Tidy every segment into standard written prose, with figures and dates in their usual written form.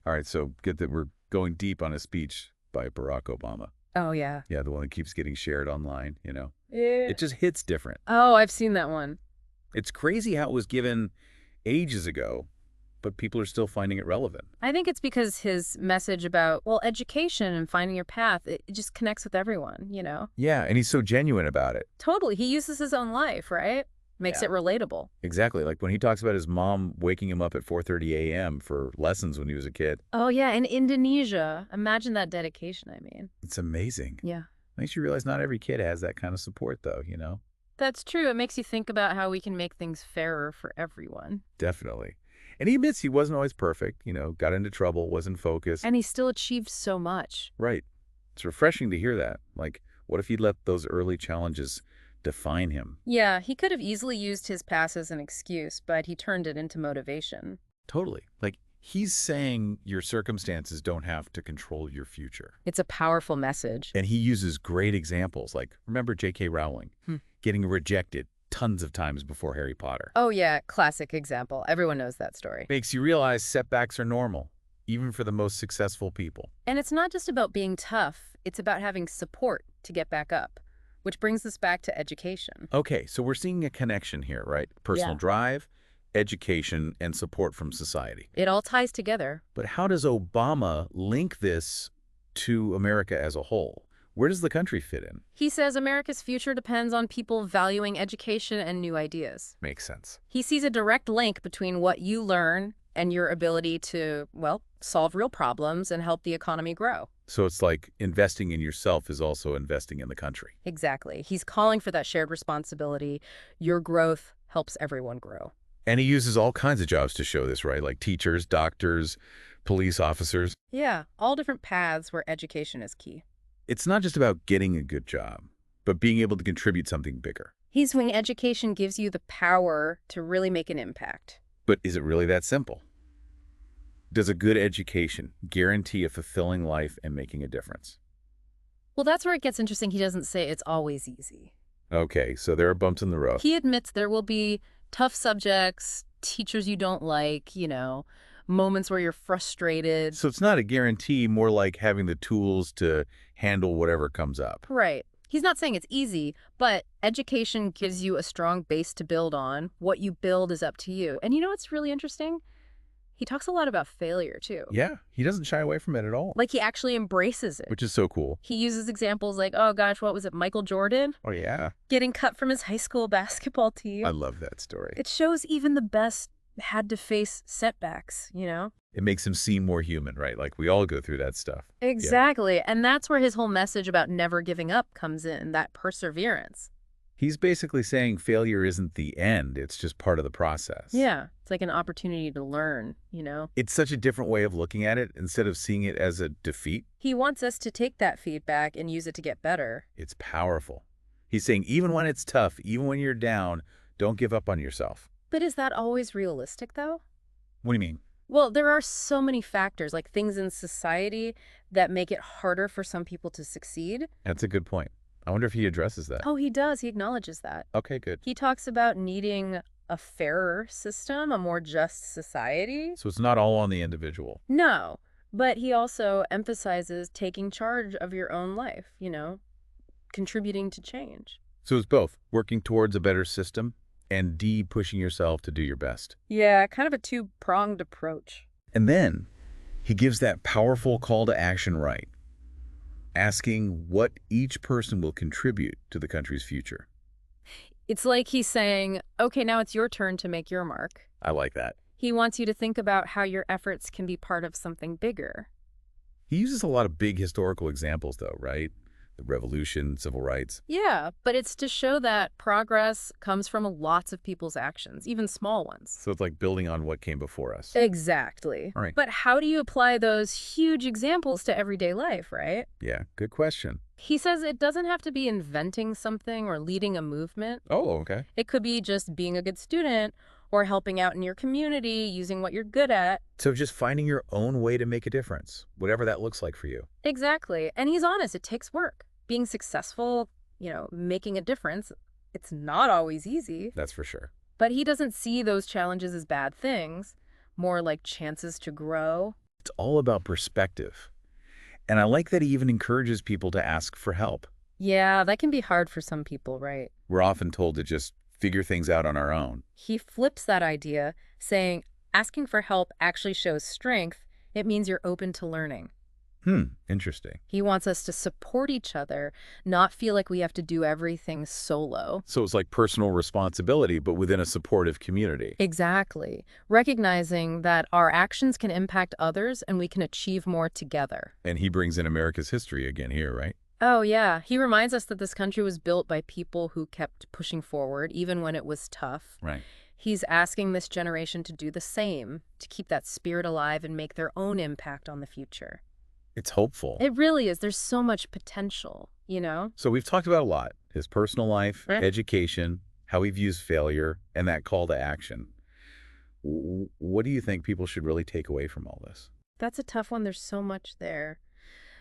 All right, so get that we're going deep on a speech by Barack Obama. Oh, yeah. Yeah, the one that keeps getting shared online, you know. Yeah. It just hits different. Oh, I've seen that one. It's crazy how it was given ages ago, but people are still finding it relevant. I think it's because his message about, well, education and finding your path, it just connects with everyone, you know? Yeah, and he's so genuine about it. Totally. He uses his own life, right? Makes Yeah. it relatable. Exactly. Like when he talks about his mom waking him up at 4:30 a.m. for lessons when he was a kid. Oh, yeah. In Indonesia, imagine that dedication, I mean. It's amazing. Yeah. Makes you realize not every kid has that kind of support, though, you know? That's true. It makes you think about how we can make things fairer for everyone. Definitely. And he admits he wasn't always perfect, you know, got into trouble, wasn't focused. And he still achieved so much. Right. It's refreshing to hear that. Like, what if he'd let those early challenges define him? Yeah, he could have easily used his past as an excuse, but he turned it into motivation. Totally. Like, he's saying your circumstances don't have to control your future. It's a powerful message. And he uses great examples, like, remember J.K. Rowling getting rejected tons of times before Harry Potter. Oh, yeah, classic example. Everyone knows that story. Makes you realize setbacks are normal, even for the most successful people. And it's not just about being tough. It's about having support to get back up, which brings us back to education. Okay, so we're seeing a connection here, right? Personal Yeah. drive, education, and support from society. It all ties together. But how does Obama link this to America as a whole? Where does the country fit in? He says America's future depends on people valuing education and new ideas. Makes sense. He sees a direct link between what you learn and your ability to, well, solve real problems and help the economy grow. So it's like investing in yourself is also investing in the country. Exactly. He's calling for that shared responsibility. Your growth helps everyone grow. And he uses all kinds of jobs to show this, right? Like teachers, doctors, police officers. Yeah, all different paths where education is key. It's not just about getting a good job, but being able to contribute something bigger. He's when education gives you the power to really make an impact. But is it really that simple? Does a good education guarantee a fulfilling life and making a difference? Well, that's where it gets interesting. He doesn't say it's always easy. Okay, so there are bumps in the road. He admits there will be tough subjects, teachers you don't like, moments where you're frustrated. So it's not a guarantee, more like having the tools to handle whatever comes up. Right. He's not saying it's easy, but education gives you a strong base to build on. What you build is up to you. And you know what's really interesting? He talks a lot about failure, too. Yeah, he doesn't shy away from it at all. Like he actually embraces it. Which is so cool. He uses examples like, oh gosh, what was it, Michael Jordan? Oh, yeah. Getting cut from his high school basketball team. I love that story. It shows even the best had to face setbacks, It makes him seem more human, right? Like we all go through that stuff. Exactly. And that's where his whole message about never giving up comes in, that perseverance. He's basically saying failure isn't the end, it's just part of the process. Yeah, it's like an opportunity to learn, It's such a different way of looking at it instead of seeing it as a defeat. He wants us to take that feedback and use it to get better. It's powerful. He's saying even when it's tough, even when you're down, don't give up on yourself. But is that always realistic, though? What do you mean? Well, there are so many factors, like things in society that make it harder for some people to succeed. That's a good point. I wonder if he addresses that. Oh, he does. He acknowledges that. Okay, good. He talks about needing a fairer system, a more just society. So it's not all on the individual. No, but he also emphasizes taking charge of your own life, contributing to change. So it's both working towards a better system and pushing yourself to do your best. Yeah, kind of a two-pronged approach. And then he gives that powerful call to action, right? Asking what each person will contribute to the country's future. It's like he's saying, okay, now it's your turn to make your mark. I like that. He wants you to think about how your efforts can be part of something bigger. He uses a lot of big historical examples, though, right? The revolution, civil rights. Yeah, but it's to show that progress comes from lots of people's actions, even small ones. So it's like building on what came before us. Exactly. All right. But how do you apply those huge examples to everyday life, right? Yeah, good question. He says it doesn't have to be inventing something or leading a movement. Oh, okay. It could be just being a good student or helping out in your community, using what you're good at. So just finding your own way to make a difference, whatever that looks like for you. Exactly. And he's honest, it takes work. Being successful, making a difference, it's not always easy. That's for sure. But he doesn't see those challenges as bad things, more like chances to grow. It's all about perspective. And I like that he even encourages people to ask for help. Yeah, that can be hard for some people, right? We're often told to just figure things out on our own. He flips that idea, saying asking for help actually shows strength. It means you're open to learning. Interesting. He wants us to support each other, not feel like we have to do everything solo. So it's like personal responsibility, but within a supportive community. Exactly. Recognizing that our actions can impact others and we can achieve more together. And he brings in America's history again here, right? Oh, yeah. He reminds us that this country was built by people who kept pushing forward, even when it was tough. Right. He's asking this generation to do the same, to keep that spirit alive and make their own impact on the future. It's hopeful. It really is. There's so much potential, you know? So we've talked about a lot. His personal life, Right. education, how he views failure, and that call to action. What do you think people should really take away from all this? That's a tough one. There's so much there.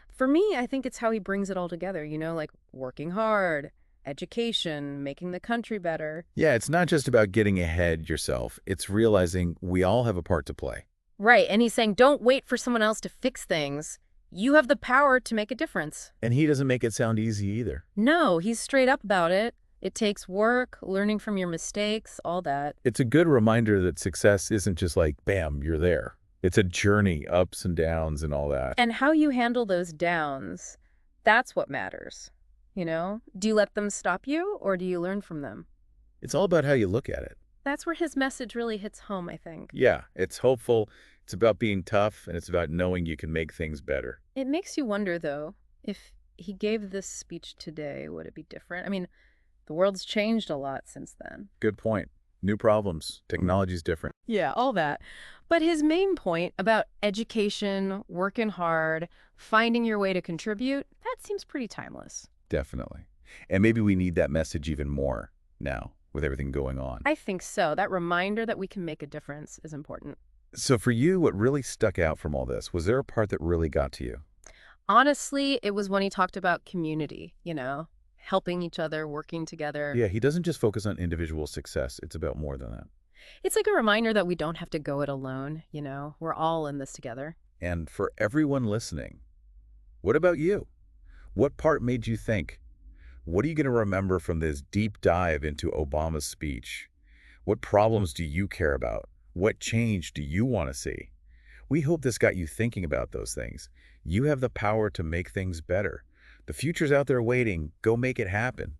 For me, I think it's how he brings it all together, like working hard, education, making the country better. Yeah, it's not just about getting ahead yourself. It's realizing we all have a part to play. Right. And he's saying, don't wait for someone else to fix things. You have the power to make a difference. And he doesn't make it sound easy either. No, he's straight up about it. It takes work, learning from your mistakes, all that. It's a good reminder that success isn't just like, bam, you're there. It's a journey, ups and downs and all that. And how you handle those downs, that's what matters. Do you let them stop you or do you learn from them? It's all about how you look at it. That's where his message really hits home, I think. Yeah, it's hopeful. It's about being tough, and it's about knowing you can make things better. It makes you wonder, though, if he gave this speech today, would it be different? I mean, the world's changed a lot since then. Good point. New problems. Technology's different. Yeah, all that. But his main point about education, working hard, finding your way to contribute, that seems pretty timeless. Definitely. And maybe we need that message even more now with everything going on. I think so. That reminder that we can make a difference is important. So for you, what really stuck out from all this? Was there a part that really got to you? Honestly, it was when he talked about community, helping each other, working together. Yeah, he doesn't just focus on individual success. It's about more than that. It's like a reminder that we don't have to go it alone, We're all in this together. And for everyone listening, what about you? What part made you think? What are you going to remember from this deep dive into Obama's speech? What problems do you care about? What change do you want to see? We hope this got you thinking about those things. You have the power to make things better. The future's out there waiting. Go make it happen.